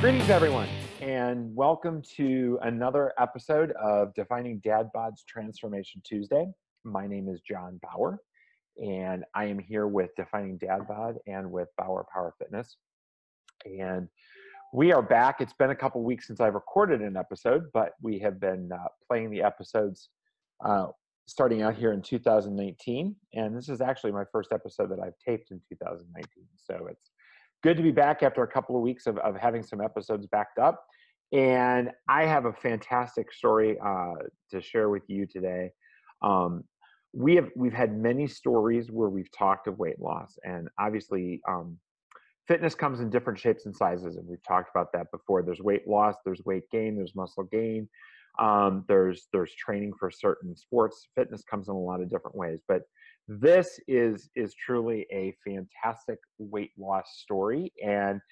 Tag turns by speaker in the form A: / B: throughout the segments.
A: Greetings, everyone, and welcome to another episode of Defining Dad Bod's Transformation Tuesday. My name is John Bauer, and I am here with Defining Dad Bod and with Bauerpower Fitness. And we are back. It's been a couple weeks since I've recorded an episode, but we have been playing the episodes starting out here in 2019. And this is actually my first episode that I've taped in 2019. So it's good to be back after a couple of weeks of having some episodes backed up. And I have a fantastic story to share with you today. We've had many stories where we've talked of weight loss, and obviously fitness comes in different shapes and sizes, and we've talked about that before. There's weight loss, there's weight gain, there's muscle gain, there's training for certain sports. Fitness comes in a lot of different ways, but this is truly a fantastic weight loss story, and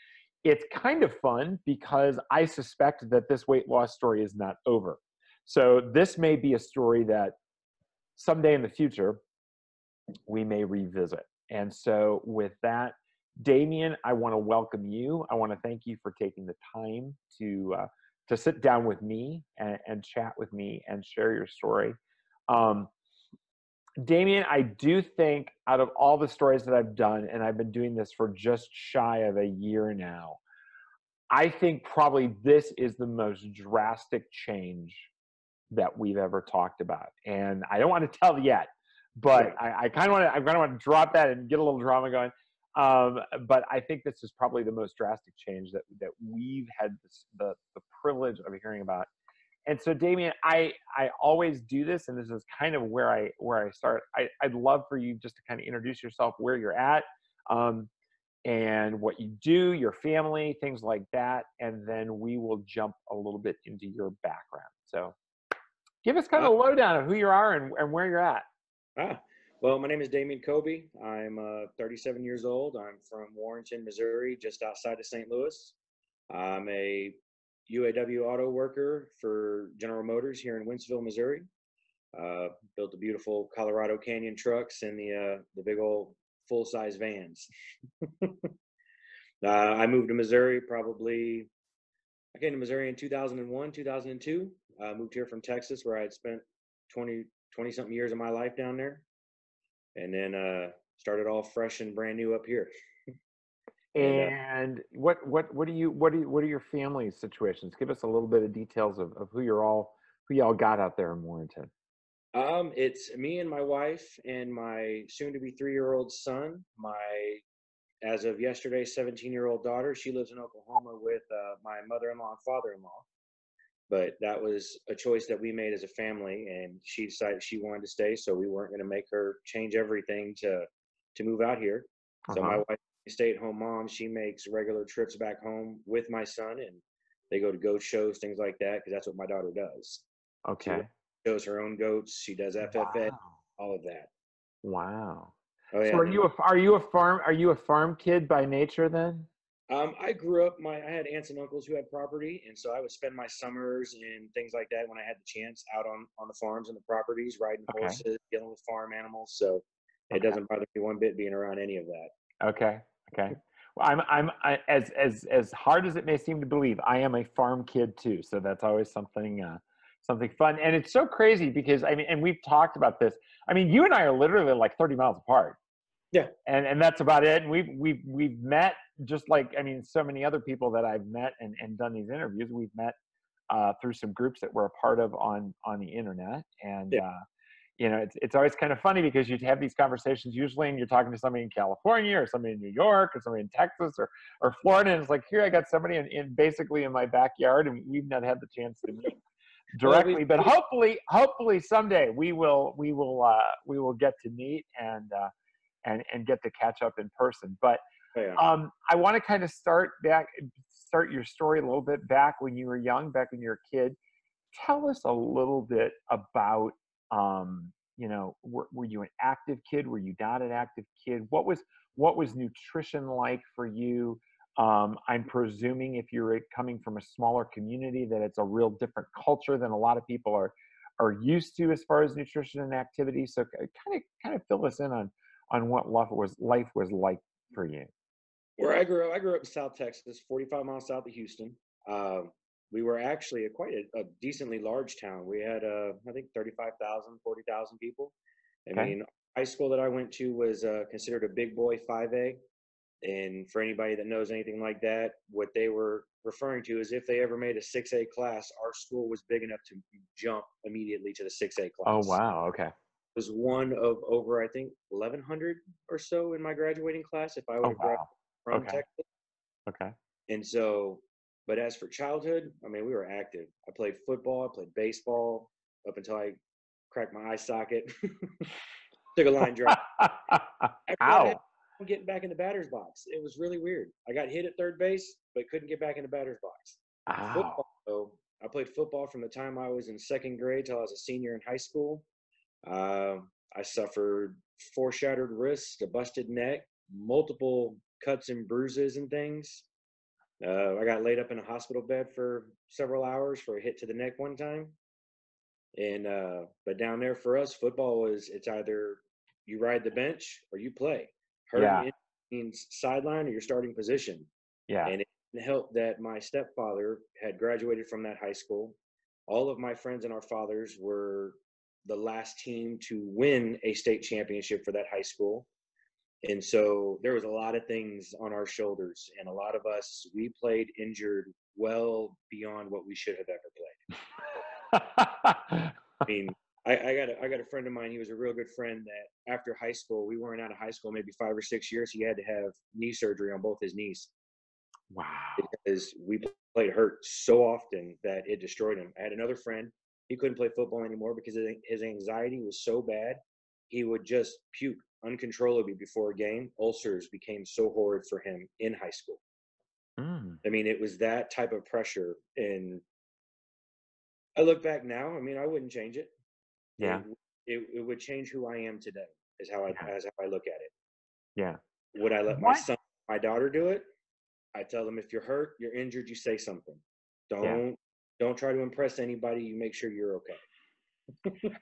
A: it's kind of fun because I suspect that this weight loss story is not over. So this may be a story that someday in the future we may revisit. And so with that, Damian, I want to welcome you. I want to thank you for taking the time to sit down with me and chat with me and share your story. Damian, I do think out of all the stories that I've done, and I've been doing this for just shy of a year now, I think probably this is the most drastic change that we've ever talked about. And I don't want to tell yet, but I kind of want to drop that and get a little drama going. But I think this is probably the most drastic change that we've had the privilege of hearing about. And so, Damian, I always do this, and this is kind of where I start. I'd love for you just to kind of introduce yourself, where you're at, and what you do, your family, things like that, and then we will jump a little bit into your background. So give us kind of a lowdown of who you are and where you're at.
B: Well, my name is Damian Coby. I'm 37 years old. I'm from Warrenton, Missouri, just outside of St. Louis. I'm a UAW auto worker for General Motors here in Wentzville, Missouri. Built the beautiful Colorado Canyon trucks and the big old full-size vans. I moved to Missouri I came to Missouri in 2001, 2002. Moved here from Texas, where I had spent 20-something years of my life down there. And then started all fresh and brand new up here.
A: And what are your family situations? Give us a little bit of details of who y'all got out there in Warrenton.
B: It's me and my wife and my soon-to-be 3-year-old son. As of yesterday, 17-year-old daughter. She lives in Oklahoma with my mother-in-law and father-in-law. But that was a choice that we made as a family, and she decided she wanted to stay, so we weren't going to make her change everything to move out here. So my wife, a stay-at-home mom, she makes regular trips back home with my son, and they go to goat shows, things like that, because that's what my daughter does.
A: Okay.
B: She shows her own goats. She does FFA, all of that.
A: Wow.
B: Oh, yeah.
A: So are you a farm kid by nature then?
B: I grew up, I had aunts and uncles who had property, and so I would spend my summers and things like that when I had the chance out on the farms and the properties, riding horses, dealing with farm animals. So it doesn't bother me one bit being around any of that.
A: Okay. Well, as hard as it may seem to believe, I am a farm kid too. So that's always something fun. And it's so crazy because and we've talked about this. I mean, you and I are literally like 30 miles apart.
B: Yeah.
A: And that's about it. And we've met just like, so many other people that I've met and done these interviews, we've met through some groups that we're a part of on the internet. And, it's always kind of funny because you have these conversations usually, and you're talking to somebody in California or somebody in New York or somebody in Texas or Florida. And it's like, here, I got somebody basically in my backyard, and we've not had the chance to meet directly, but hopefully someday we will get to meet and get to catch up in person. But I want to kind of start your story a little bit back when you were young, back when you were a kid. Tell us a little bit about, were you an active kid? Were you not an active kid? What was nutrition like for you? I'm presuming if you're coming from a smaller community that it's a real different culture than a lot of people are used to as far as nutrition and activity. So kind of fill us in on what life was like for you.
B: Where I grew up in South Texas, 45 miles south of Houston. We were actually quite a decently large town. We had, I think, 35,000, 40,000 people. I
A: Okay.
B: mean, high school that I went to was considered a big boy 5A. And for anybody that knows anything like that, what they were referring to is if they ever made a 6A class, our school was big enough to jump immediately to the 6A
A: Oh,
B: class.
A: wow. Okay.
B: It was one of over, I think, 1,100 or so in my graduating class if I would
A: Oh,
B: have graduated
A: wow.
B: from
A: Okay.
B: Texas.
A: Okay.
B: And so, but as for childhood, I mean, we were active. I played football, I played baseball up until I cracked my eye socket. Took a line drive. After that happened,
A: Ow.
B: I'm getting back in the batter's box. It was really weird. I got hit at third base, but couldn't get back in the batter's box.
A: Ow.
B: Football, though, I played football from the time I was in second grade till I was a senior in high school. I suffered 4 shattered wrists, a busted neck, multiple cuts and bruises and things. I got laid up in a hospital bed for several hours for a hit to the neck one time. And but down there for us, football is it's either you ride the bench or you play. Hurt
A: Yeah.
B: and means sideline or your starting position.
A: Yeah.
B: And it helped that my stepfather had graduated from that high school. All of my friends and our fathers were the last team to win a state championship for that high school. And so there was a lot of things on our shoulders, and a lot of us, we played injured well beyond what we should have ever played. I mean, I got a friend of mine. He was a real good friend that after high school, we weren't out of high school maybe 5 or 6 years. He had to have knee surgery on both his knees
A: Wow.
B: because we played hurt so often that it destroyed him. I had another friend. He couldn't play football anymore because his anxiety was so bad. He would just puke uncontrollably before a game. Ulcers became so horrid for him in high school.
A: Mm.
B: I mean, it was that type of pressure. And I look back now, I mean, I wouldn't change it.
A: Yeah.
B: It would change who I am today, is
A: Yeah.
B: how I look at it.
A: Yeah.
B: Would I let my
A: What?
B: son, my daughter do it? I tell them if you're hurt, you're injured, you say something.
A: Yeah.
B: Don't try to impress anybody. You make sure you're okay.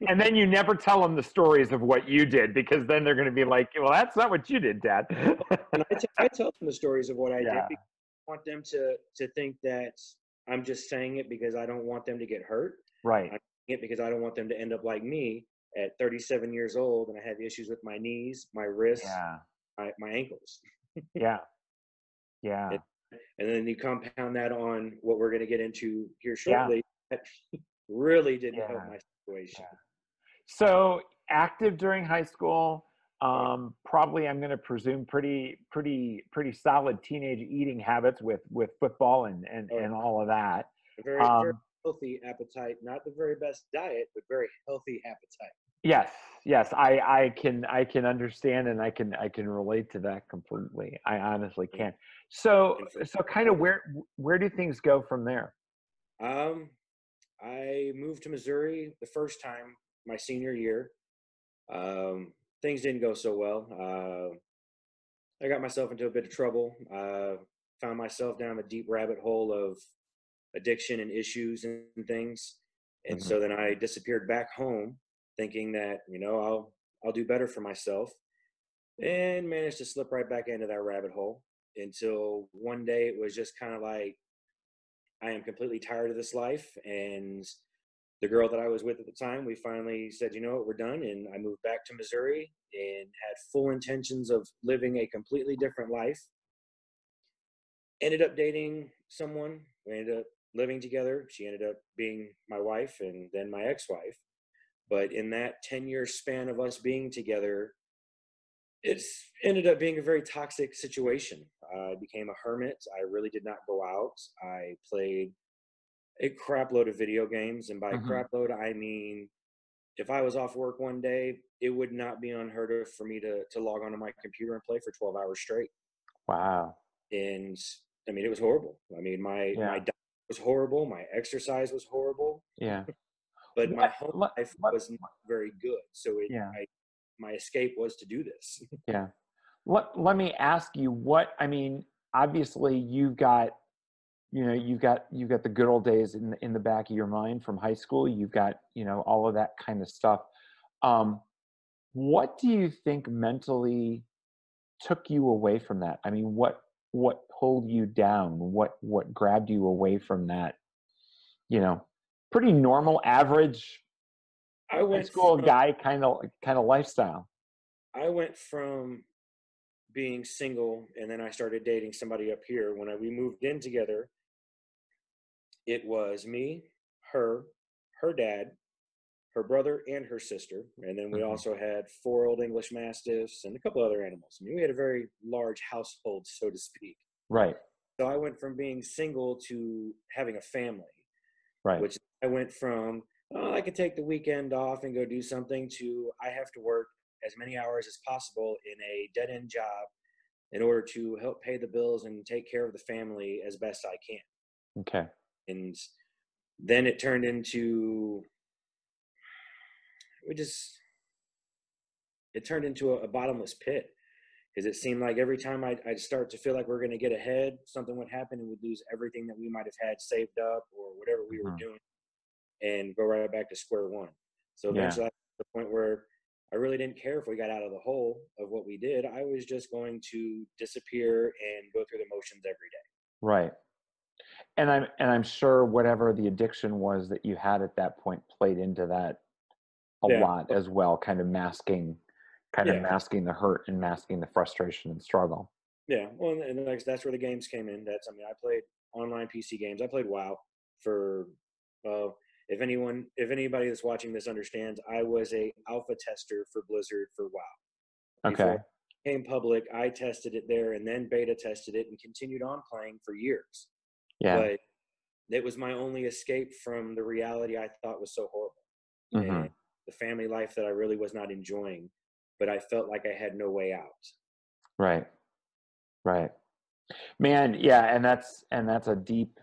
A: And then you never tell them the stories of what you did, because then they're going to be like, well, that's not what you did, Dad.
B: And I tell them the stories of what I did
A: Yeah.
B: because I want them to think that I'm just saying it because I don't want them to get hurt.
A: Right.
B: I'm saying it because I don't want them to end up like me at 37 years old and I have issues with my knees, my wrists,
A: Yeah.
B: my ankles.
A: Yeah. Yeah.
B: And then you compound that on what we're going to get into here
A: Yeah.
B: shortly. That really didn't help
A: Yeah.
B: my situation.
A: Yeah. So active during high school,
B: Oh,
A: probably I'm going to presume pretty solid teenage eating habits with football
B: oh,
A: and all of that.
B: a very, very
A: Um,
B: healthy appetite. Not the very best diet, but very healthy appetite.
A: yes, yes, I can understand, and I can relate to that completely. I honestly
B: And,
A: can. So
B: and
A: so kind of where do things go from there?
B: um, I moved to Missouri the first time my senior year. Um, things didn't go so well. I got myself into a bit of trouble. Found myself down a deep rabbit hole of addiction and issues and things. And
A: Mhm.
B: so then I disappeared back home, thinking that I'll do better for myself, and managed to slip right back into that rabbit hole until one day it was just kind of like I am completely tired of this life. And the girl that I was with at the time, we finally said, you know what, we're done. And I moved back to Missouri and had full intentions of living a completely different life. Ended up dating someone. We ended up living together. She ended up being my wife and then my ex-wife. But in that 10-year span of us being together, it's ended up being a very toxic situation. I became a hermit. I really did not go out. I played a crap load of video games. And by
A: Mhm.
B: crap load, I mean, if I was off work one day, it would not be unheard of for me to log onto my computer and play for 12 hours straight.
A: Wow.
B: And I mean, it was horrible. I mean, my
A: Yeah.
B: diet was horrible. My exercise was horrible,
A: Yeah.
B: but my
A: What
B: home
A: what
B: life
A: what
B: was not very good. So
A: yeah.
B: my escape was to do this.
A: Yeah. Let me ask you, what I mean, obviously you've got, you've got the good old days in the back of your mind from high school. You've got, all of that kind of stuff. Um, what do you think mentally took you away from that? I mean, pulled you down? What grabbed you away from that, you know, pretty normal, average
B: I
A: high
B: went
A: school
B: from
A: guy kind of lifestyle?
B: I went from being single, and then I started dating somebody up here. When we moved in together, it was me, her, her dad, her brother, and her sister. And then we
A: Hmm.
B: also had 4 old English Mastiffs and a couple other animals. I mean, we had a very large household, so to speak.
A: Right,
B: So I went from being single to having a family,
A: right.
B: which I went from, oh, I could take the weekend off and go do something, to I have to work as many hours as possible in a dead end job in order to help pay the bills and take care of the family as best I can.
A: Okay.
B: And then it turned into, we just, it turned into a bottomless pit, because it seemed like every time I'd start to feel like we're going to get ahead, something would happen and we'd lose everything that we might have had saved up or whatever we were
A: Hmm.
B: doing, and go right back to square one. So
A: Yeah,
B: eventually, I got to the point where I really didn't care if we got out of the hole of what we did. I was just going to disappear and go through the motions every day.
A: right. And I'm sure whatever the addiction was that you had at that point played into that a
B: Yeah.
A: lot as well, kind of
B: Yeah.
A: masking the hurt and masking the frustration and struggle.
B: Yeah. Well, and that's where the games came in. I mean, I played online PC games. I played WoW for, if anybody that's watching this understands, I was a alpha tester for Blizzard for WoW. Before
A: Okay.
B: it became public, I tested it there and then beta tested it and continued on playing for years.
A: Yeah.
B: But it was my only escape from the reality I thought was so horrible, and
A: Hmm.
B: the family life that I really was not enjoying, but I felt like I had no way out.
A: Right. Right. Man, yeah, and that's a deep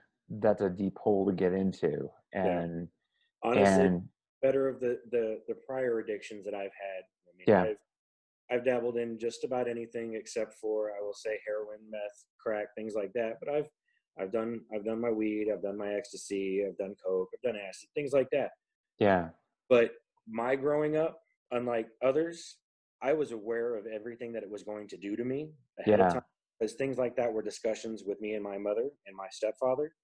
A: hole to get into.
B: Yeah. Honestly,
A: And
B: better of the prior addictions that I've had. I mean,
A: yeah,
B: I've dabbled in just about anything except for, I will say, heroin, meth, crack, things like that. But I've done my weed, I've done my ecstasy, I've done coke, I've done acid, things like that.
A: yeah,
B: But my growing up, unlike others, I was aware of everything that it was going to do to me ahead of
A: yeah,
B: time, because things like that were discussions with me and my mother and my stepfather.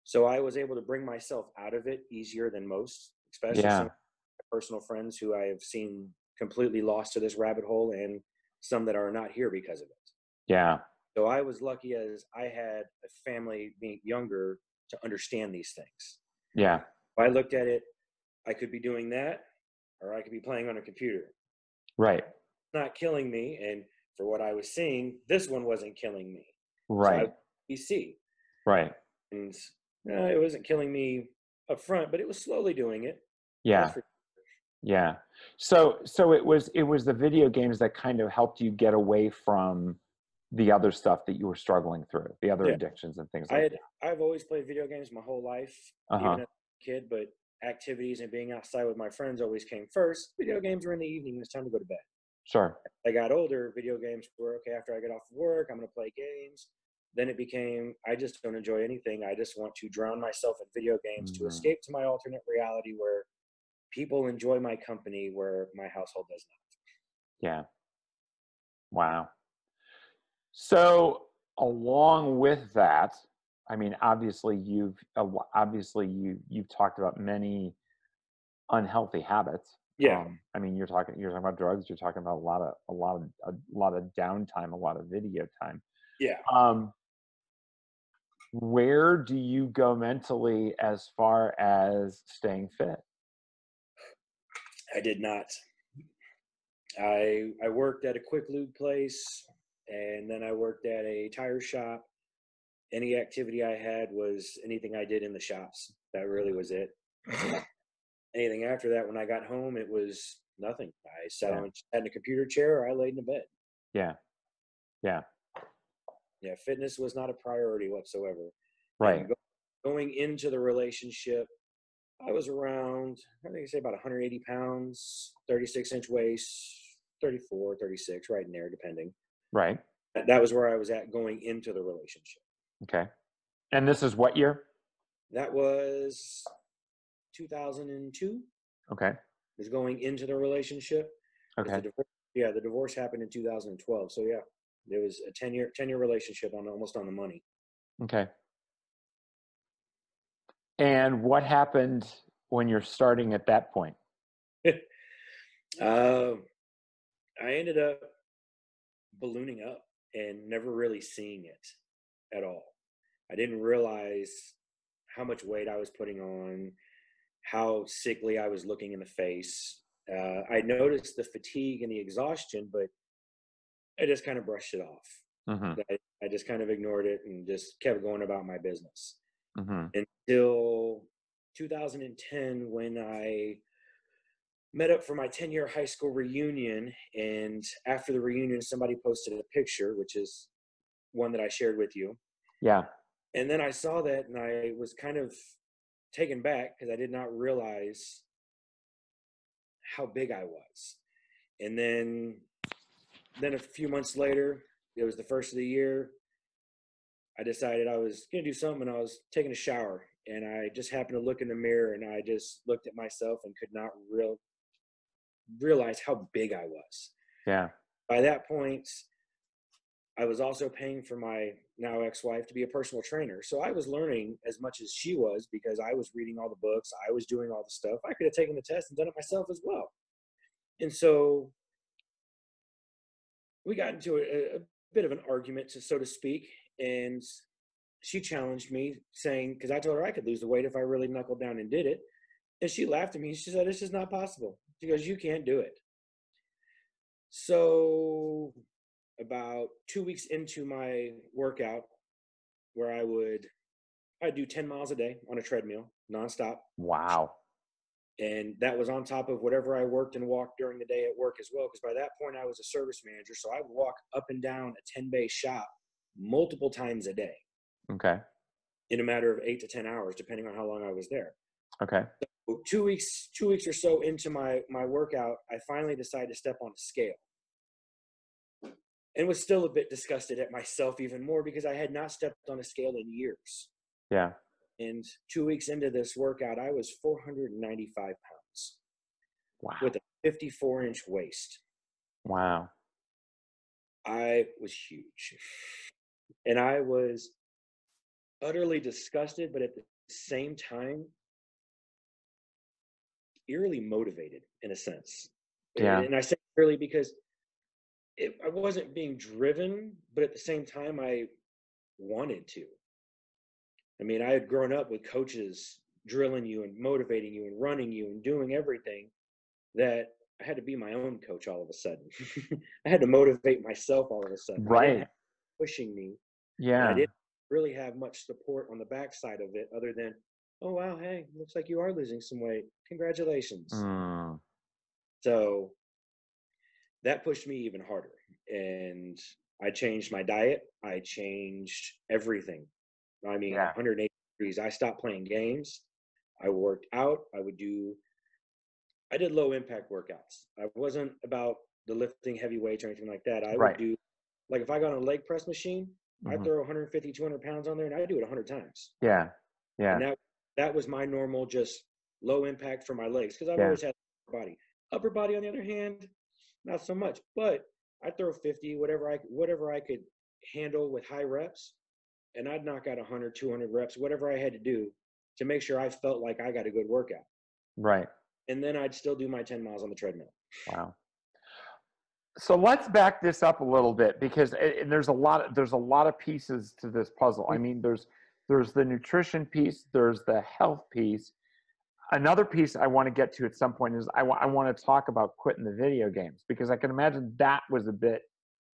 B: So I was able to bring myself out of it easier than most, especially some
A: yeah,
B: of my personal friends who I have seen completely lost to this rabbit hole, and some that are not here because of it.
A: yeah,
B: So I was lucky, as I had a family being younger to understand these things.
A: yeah,
B: If I looked at it, I could be doing that, or I could be playing on a computer.
A: right,
B: Not killing me, and for what I was seeing, this one wasn't killing me. So I
A: right,
B: PC,
A: right,
B: and it wasn't killing me up front, but it was slowly doing it. That's
A: yeah,
B: for
A: yeah. So it was the video games that kind of helped you get away from the other stuff that you were struggling through, the other
B: yeah.
A: addictions and things
B: I
A: like
B: had
A: that.
B: I've always played video games my whole life, even
A: Uh-huh.
B: as a kid, but activities and being outside with my friends always came first. Video games were in the evening when it's time to go to bed.
A: Sure.
B: I got older, video games were okay. After I get off of work, I'm going to play games. Then it became, I just don't enjoy anything. I just want to drown myself in video games to
A: Mhm.
B: escape to my alternate reality where people enjoy my company, where my household does
A: Yeah. Wow. So along with that, I mean, obviously you've talked about many unhealthy habits.
B: not. Yeah.
A: I mean, you're talking about drugs. You're talking about a lot of downtime, a lot of video time.
B: Yeah.
A: Um, where do you go mentally as far as staying fit?
B: I did not. I worked at a quick lube place, and then I worked at a tire shop. Any activity I had was anything I did in the shops. That really was it. Anything after that, when I got home, it was nothing. I
A: Yeah,
B: sat in a computer chair, or I laid in a bed.
A: yeah, yeah.
B: Yeah, fitness was not a priority whatsoever.
A: Right,
B: And going into the relationship, I was around, I think I say about 180 pounds, 36-inch waist, 34, 36, right in there, depending.
A: right.
B: That was where I was at going into the relationship.
A: Okay. And this is what year?
B: That was 2002,
A: Okay.
B: was going into the relationship. Because
A: Okay.
B: the divorce happened in 2012. So yeah. It was a 10-year relationship almost on the money.
A: Okay. And what happened when you're starting at that point?
B: uh, I ended up ballooning up and never really seeing it at all. I didn't realize how much weight I was putting on, how sickly I was looking in the face. I noticed the fatigue and the exhaustion, but I just kind of brushed it off.
A: Mm-hmm.
B: I just kind of ignored it and just kept going about my business
A: Mm-hmm.
B: until 2010, when I met up for my 10-year high school reunion. And after the reunion, somebody posted a picture, which is one that I shared with you.
A: Yeah.
B: And then I saw that and I was kind of taken back because I did not realize how big I was. And then a few months later, it was the first of the year, I decided I was going to do something, and I was taking a shower, and I just happened to look in the mirror, and I just looked at myself and could not realize how big I was.
A: Yeah.
B: By that point, I was also paying for my now ex-wife to be a personal trainer. So I was learning as much as she was because I was reading all the books. I was doing all the stuff. I could have taken the test and done it myself as well. And so we got into a bit of an argument, so to speak. And she challenged me, saying, because I told her I could lose the weight if I really knuckled down and did it. And she laughed at me. She said, "This is not possible." She goes, "You can't do it." So about 2 weeks into my workout, where I'd do 10 miles a day on a treadmill nonstop.
A: Wow.
B: And that was on top of whatever I worked and walked during the day at work as well. Because by that point I was a service manager. So I would walk up and down a 10-bay shop multiple times a day
A: Okay.
B: in a matter of 8 to 10 hours, depending on how long I was there.
A: Okay.
B: So 2 weeks or so into my workout, I finally decided to step on a scale. And was still a bit disgusted at myself even more because I had not stepped on a scale in years.
A: Yeah.
B: And 2 weeks into this workout, I was 495 pounds
A: Wow.
B: with a 54-inch waist.
A: Wow.
B: I was huge. And I was utterly disgusted, but at the same time, eerily motivated in a sense.
A: Yeah.
B: And I say eerily because I wasn't being driven, but at the same time, I wanted to. I mean, I had grown up with coaches drilling you and motivating you and running you and doing everything, that I had to be my own coach all of a sudden. I had to motivate myself all of a sudden. I didn't
A: Right.
B: have pushing me, and I
A: Yeah.
B: didn't really have much support on the backside of it other than, "Oh, wow, hey, looks like you are losing some weight. Congratulations."
A: Mm.
B: So that pushed me even harder. And I changed my diet. I changed everything. I mean,
A: Yeah.
B: 180 degrees. I stopped playing games. I worked out. I did low impact workouts. I wasn't about the lifting heavy weights or anything like that. I would
A: Right.
B: do, like, if I got on a leg press machine, I'd
A: Mm-hmm.
B: throw 150, 200 pounds on there, and I'd do it 100 times.
A: Yeah.
B: And
A: Yeah.
B: that was my normal, just low impact for my legs, because I've
A: Yeah.
B: always had upper body. Upper body, on the other hand, not so much. But I'd throw 50, whatever I could handle with high reps, and I'd knock out 100, 200 reps, whatever I had to do to make sure I felt like I got a good workout.
A: Right.
B: And then I'd still do my 10 miles on the treadmill.
A: Wow. So let's back this up a little bit, because there's a lot of pieces to this puzzle. I mean, there's the nutrition piece, there's the health piece. Another piece I want to get to at some point is I want to talk about quitting the video games, because I can imagine that was a bit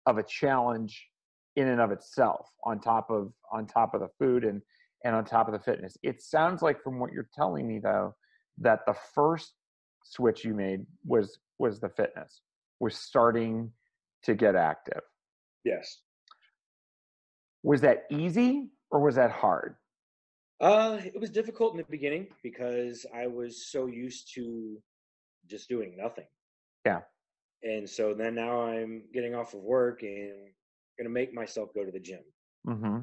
A: of a challenge in and of itself, on top of the food and on top of the fitness. It sounds like, from what you're telling me, though, that the first switch you made was the fitness, was starting to get active.
B: Yes.
A: Was that easy or was that hard?
B: It was difficult in the beginning because I was so used to just doing nothing.
A: Yeah.
B: And so then now I'm getting off of work and going to make myself go to the gym.
A: Mm-hmm.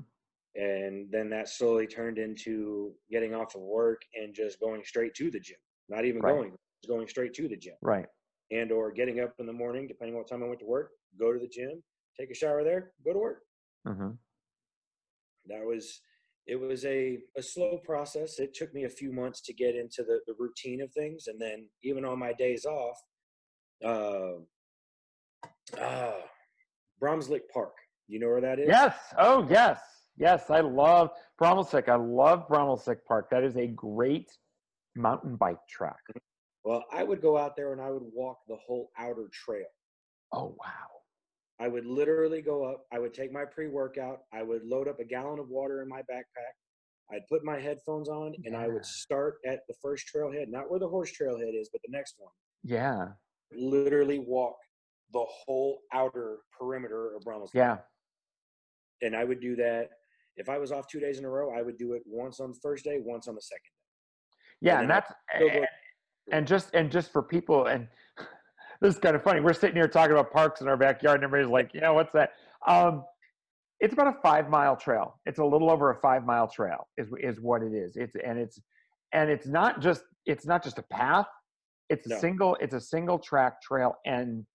B: And then that slowly turned into getting off of work and just going straight to the gym. Not even
A: Right.
B: going straight to the gym.
A: Right.
B: And or getting up in the morning, depending on what time I went to work, go to the gym, take a shower there, go to work.
A: Mm-hmm.
B: It was a slow process. It took me a few months to get into the routine of things. And then even on my days off, uh, uh, Bromslick Park, you know where that is?
A: Yes. Oh, yes. Yes. I love Bromelsick. I love Bromelsick Park. That is a great mountain bike track.
B: Well, I would go out there and I would walk the whole outer trail.
A: Oh, wow.
B: I would literally go up. I would take my pre-workout. I would load up a gallon of water in my backpack. I'd put my headphones on and I would start at the first trailhead, not where the horse trailhead is, but the next one.
A: Yeah.
B: Literally walk the whole outer perimeter of Bromley.
A: Yeah.
B: And I would do that. If I was off 2 days in a row, I would do it once on the first day, once on the second day.
A: Yeah. And just for people, and this is kind of funny. We're sitting here talking about parks in our backyard, and everybody's like, "Yeah, what's that?" It's about a 5 mile trail. It's a little over a 5 mile trail, is what it is. It's not just a path. It's a single track trail, and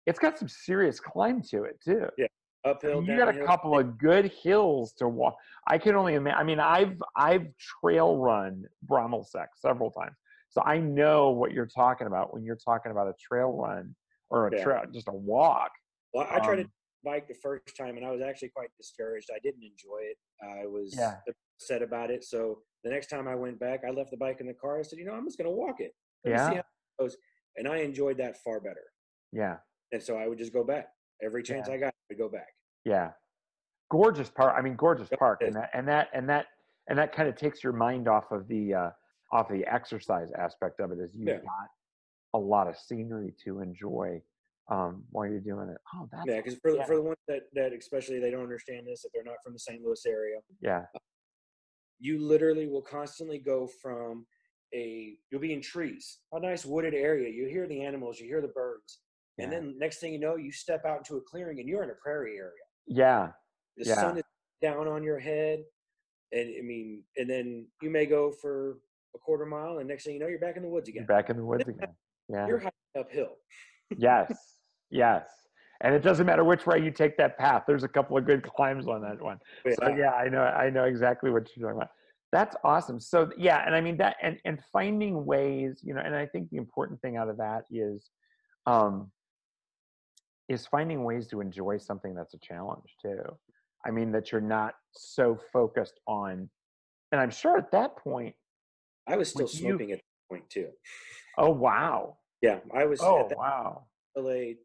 A: it's got some serious climb to it too.
B: Yeah, uphill.
A: You got a couple of good hills to walk. I can only imagine. I mean, I've trail run Bromelsick several times. So I know what you're talking about when you're talking about a trail run or a trail, just a walk.
B: Well, I tried to bike the first time and I was actually quite discouraged. I didn't enjoy it. I was upset about it. So the next time I went back, I left the bike in the car. I said, I'm just going to walk it. Let me see how it goes. And I enjoyed that far better.
A: Yeah.
B: And so I would just go back. Every chance I got, I would go back.
A: Yeah. Gorgeous park. I mean, gorgeous park. And that kind of takes your mind off of the exercise aspect of it, is you've got a lot of scenery to enjoy while you're doing it. Oh, that's
B: because for the ones that especially they don't understand this, if they're not from the St. Louis area, you literally will constantly go from you'll be in trees, a nice wooded area. You hear the animals, you hear the birds, and then next thing you know, you step out into a clearing and you're in a prairie area.
A: Yeah,
B: the sun is down on your head, and then you may go for a quarter mile, and next thing you know, you're back in the woods again.
A: Yeah,
B: you're hiking uphill.
A: Yes. And it doesn't matter which way you take that path. There's a couple of good climbs on that one. So I know exactly what you're talking about. That's awesome. So and I mean that, and finding ways, and I think the important thing out of that is finding ways to enjoy something that's a challenge too. I mean, that you're not so focused on, and I'm sure at that point,
B: I was still smoking at that point too.
A: Oh, wow.
B: Yeah, I was.
A: Oh, wow.
B: A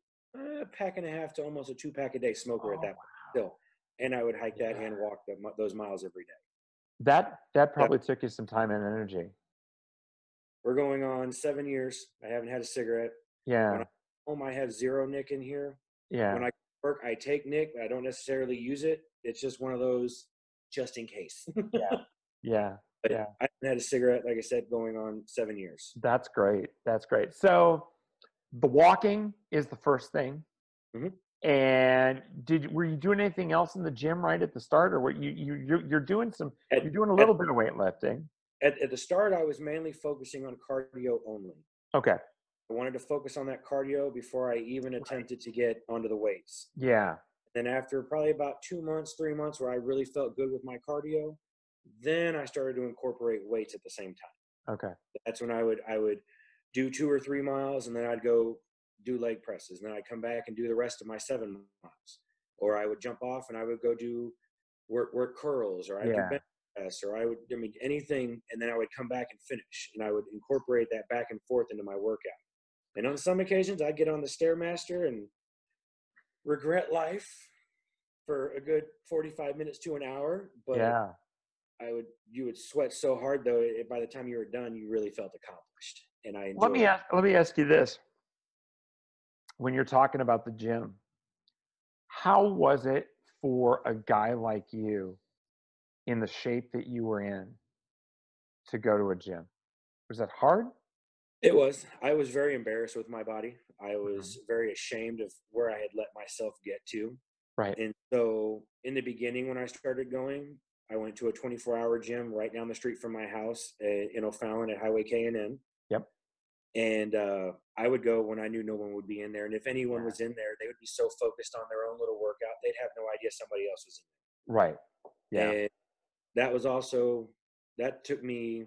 B: pack and a half to almost a 2-pack a day smoker at that point still, and I would hike that and walk those miles every day.
A: That probably took you some time and energy.
B: We're going on 7 years. I haven't had a cigarette.
A: Yeah.
B: When I'm home, I have zero nick in here.
A: Yeah.
B: When I work, I take nick. I don't necessarily use it. It's just one of those just in case.
A: Yeah.
B: But I haven't had a cigarette, like I said, going on 7 years.
A: That's great. So the walking is the first thing.
B: Mm-hmm.
A: And were you doing anything else in the gym right at the start, or what you're doing you're doing a little bit of weightlifting?
B: At the start, I was mainly focusing on cardio only.
A: Okay.
B: I wanted to focus on that cardio before I even attempted to get onto the weights.
A: Yeah.
B: Then after probably about 2 months, 3 months, where I really felt good with my cardio, then I started to incorporate weights at the same time.
A: Okay.
B: That's when I would do 2 or 3 miles, and then I'd go do leg presses, and then I'd come back and do the rest of my 7 miles. Or I would jump off and I would go do work curls, or I'd do bench press, or anything, and then I would come back and finish, and I would incorporate that back and forth into my workout. And on some occasions, I'd get on the Stairmaster and regret life for a good 45 minutes to an hour, but you would sweat so hard though, by the time you were done, you really felt accomplished. And I enjoyed it.
A: Let me ask you this. When you're talking about the gym, how was it for a guy like you, in the shape that you were in, to go to a gym? Was that hard?
B: It was. I was very embarrassed with my body. I was very ashamed of where I had let myself get to.
A: Right.
B: And so in the beginning, when I started going, I went to a 24-hour gym right down the street from my house in O'Fallon at Highway K&N.
A: Yep.
B: And I would go when I knew no one would be in there. And if anyone
A: Yeah.
B: was in there, they would be so focused on their own little workout, they'd have no idea somebody else was
A: Right.
B: in
A: Yeah.
B: there. And that was also, that took me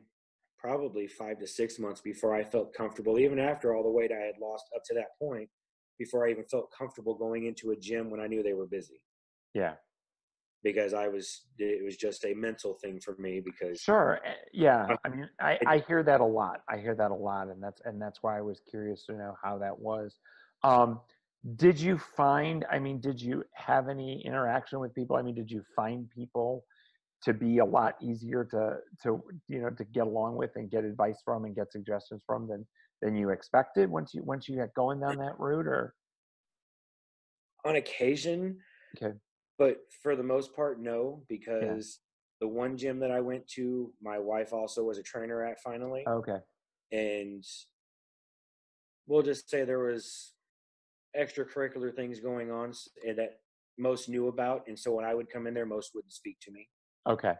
B: probably 5 to 6 months before I felt comfortable, even after all the weight I had lost up to that point, before I even felt comfortable going into a gym when I knew they were busy.
A: Yeah.
B: Because it was just a mental thing for me because
A: Sure. Yeah.
B: I,
A: I mean, I hear that a lot. I hear that a lot, and that's why I was curious to know how that was. Um, did you find? I mean, did you have any interaction with people? I mean, did you find people to be a lot easier to get along with and get advice from and get suggestions from than you expected once you get going down that route? Or
B: on occasion,
A: okay.
B: but for the most part, no,
A: Yeah.
B: because the one gym that I went to, my wife also was a trainer at finally.
A: Okay.
B: And we'll just say there was extracurricular things going on and that most knew about. And so when I would come in there, most wouldn't speak to me
A: Okay.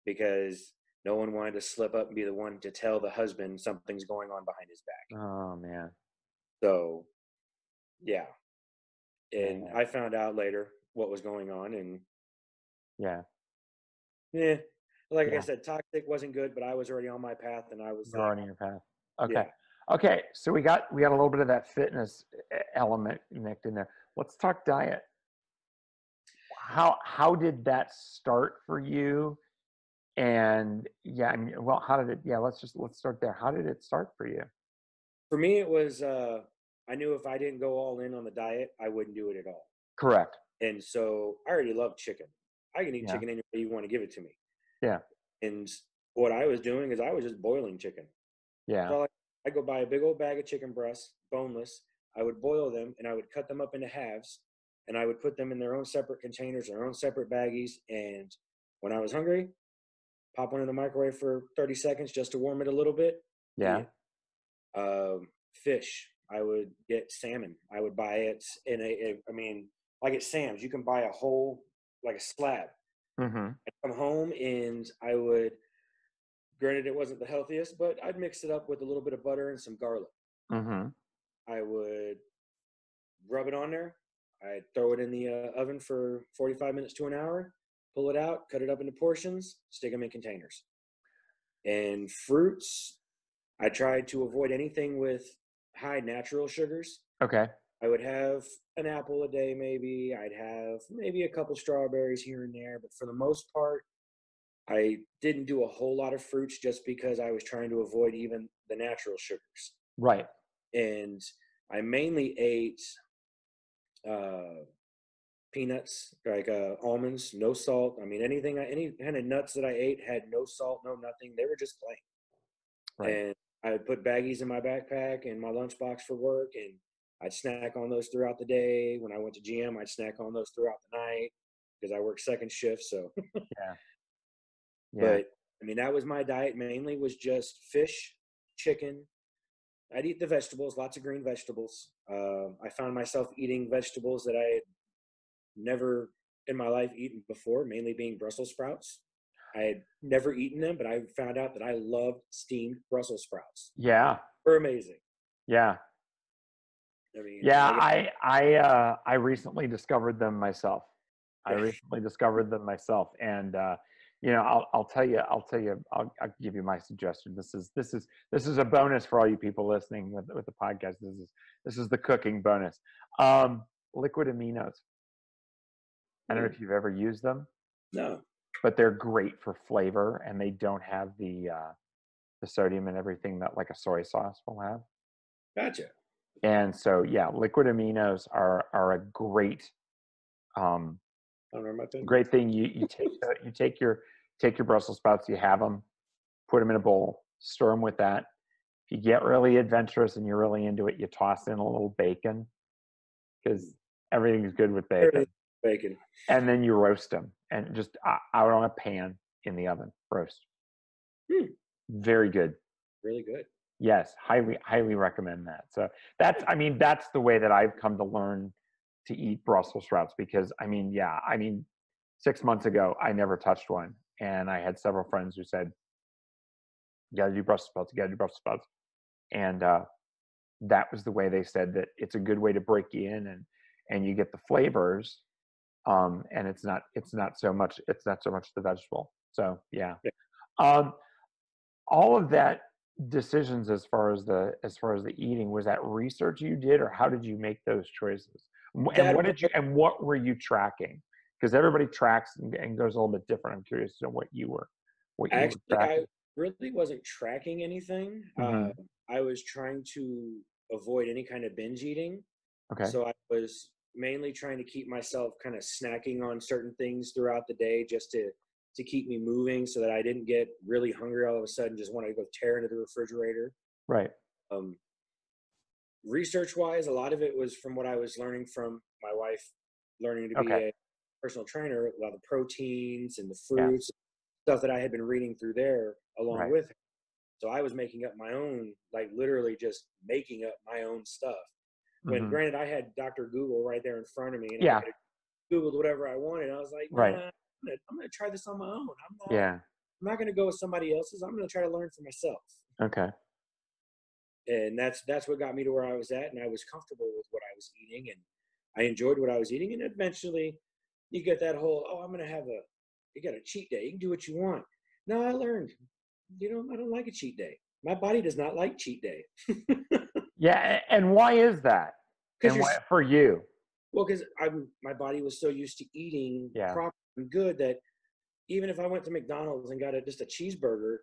B: because no one wanted to slip up and be the one to tell the husband something's going on behind his back.
A: Oh man.
B: So yeah. And
A: Yeah.
B: I found out later what was going on. And
A: Yeah.
B: yeah, like I
A: Yeah.
B: said, toxic wasn't good, but I was already on my path and I was
A: You're
B: like,
A: already in your path. Okay.
B: yeah.
A: Okay. So we got a little bit of that fitness element mixed in there. Let's talk diet. How did that start for you? And yeah, I mean, well, how did it? Yeah, let's start there. How did it start for you?
B: For me, it was, I knew if I didn't go all in on the diet, I wouldn't do it at all.
A: Correct.
B: And so I already love chicken. I can eat
A: Yeah.
B: chicken any way you want to give it to me.
A: Yeah.
B: And what I was doing is I was just boiling chicken.
A: Yeah.
B: So I go buy a big old bag of chicken breasts, boneless. I would boil them and I would cut them up into halves and I would put them in their own separate containers, their own separate baggies. And when I was hungry, pop one in the microwave for 30 seconds just to warm it a little bit, eat
A: Yeah.
B: it. Fish, I would get salmon. I would buy it I mean, like at Sam's, you can buy a whole, like a slab.
A: Mm-hmm.
B: I'd come home and I would, granted it wasn't the healthiest, but I'd mix it up with a little bit of butter and some garlic.
A: Mm-hmm.
B: I would rub it on there. I'd throw it in the oven for 45 minutes to an hour, pull it out, cut it up into portions, stick them in containers. And fruits, I tried to avoid anything with high natural sugars.
A: Okay.
B: I would have an apple a day, maybe. I'd have maybe a couple strawberries here and there. But for the most part, I didn't do a whole lot of fruits just because I was trying to avoid even the natural sugars.
A: Right.
B: And I mainly ate uh, peanuts, like almonds, no salt. I mean, any kind of nuts that I ate had no salt, no nothing. They were just plain.
A: Right.
B: And I would put baggies in my backpack and my lunchbox for work, and I'd snack on those throughout the day. When I went to GM, I'd snack on those throughout the night because I work second shift. So,
A: Yeah. Yeah.
B: but I mean, that was my diet. Mainly was just fish, chicken. I'd eat the vegetables, lots of green vegetables. I found myself eating vegetables that I had never in my life eaten before, mainly being Brussels sprouts. I had never eaten them, but I found out that I loved steamed Brussels sprouts.
A: Yeah.
B: They're amazing.
A: Yeah.
B: I mean,
A: Yeah.
B: like,
A: I recently discovered them myself. I
B: yeah,
A: recently discovered them myself, and I'll give you my suggestion. This is a bonus for all you people listening with the podcast. This is the cooking bonus. Liquid aminos. I don't know if you've ever used them,
B: no,
A: but they're great for flavor, and they don't have the sodium and everything that like a soy sauce will have.
B: gotcha.
A: And so, yeah, liquid aminos are a um,
B: I don't know about that.
A: great thing. You take your Brussels sprouts, you have them, put them in a bowl, stir them with that. If you get really adventurous and you're really into it, you toss in a little bacon because everything's good with bacon.
B: Bacon.
A: And then you roast them and just out on a pan in the oven, roast.
B: Hmm,
A: Very good.
B: really good.
A: Yes, highly recommend that. So that's the way that I've come to learn to eat Brussels sprouts because 6 months ago I never touched one, and I had several friends who said, "You got to do Brussels sprouts. You got to do Brussels sprouts," and that was the way they said that it's a good way to break you in, and you get the flavors, and it's not so much the vegetable. So yeah.
B: Yeah.
A: um all of that decisions, as far as the eating, was that research you did, or how did you make those choices? And
B: That
A: what were you tracking? Because everybody tracks and goes a little bit different. I'm curious to know what you were
B: Actually, I
A: tracking.
B: really wasn't tracking anything.
A: Hmm.
B: I was trying to avoid any kind of binge eating.
A: Okay.
B: So I was mainly trying to keep myself kind of snacking on certain things throughout the day just to keep me moving so that I didn't get really hungry all of a sudden, just want to go tear into the refrigerator.
A: Right.
B: Um, Research wise, a lot of it was from what I was learning from my wife, learning to be
A: Okay.
B: a personal trainer, a lot of the proteins and the
A: Yeah.
B: fruits, stuff that I had been reading through there along
A: Right.
B: with her. So I was making up my own, like literally just making up my own stuff. When
A: Hmm.
B: granted, I had Dr. Google right there in front of me, and I
A: Yeah.
B: could have Googled whatever I wanted. I was like,
A: Right.
B: nah, I'm gonna try this on my own.
A: Yeah.
B: I'm not gonna go with somebody else's. I'm gonna try to learn for myself.
A: Okay.
B: And that's what got me to where I was at, and I was comfortable with what I was eating, and I enjoyed what I was eating. And eventually, you get that whole, oh, you got a cheat day. You can do what you want. No, I learned, I don't like a cheat day. My body does not like cheat day
A: Yeah. And why is that?
B: because
A: And
B: you're
A: why for you?
B: well, because my body was so used to eating
A: Yeah.
B: proper and good that even if I went to McDonald's and got just a cheeseburger,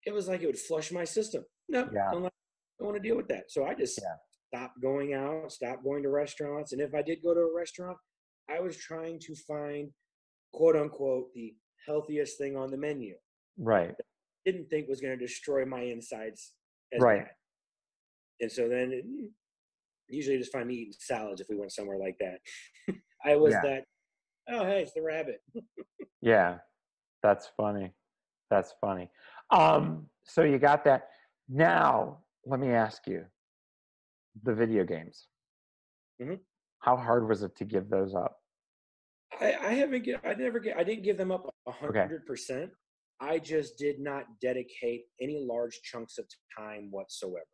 B: it was like it would flush my system. No,
A: Yeah.
B: don't want to deal with that. So I just
A: Yeah.
B: stopped going out, stopped going to restaurants. And if I did go to a restaurant, I was trying to find, quote unquote, the healthiest thing on the menu.
A: Right.
B: Didn't think was going to destroy my insides as
A: Right.
B: bad. And so then usually just find me eating salads if we went somewhere like that. I was
A: Yeah.
B: that, oh, hey, it's the rabbit.
A: Yeah. That's funny. That's funny. So you got that. Now, let me ask you, the video games.
B: Mhm.
A: How hard was it to give those up?
B: I didn't give them up
A: Okay.
B: 100%. I just did not dedicate any large chunks of time whatsoever.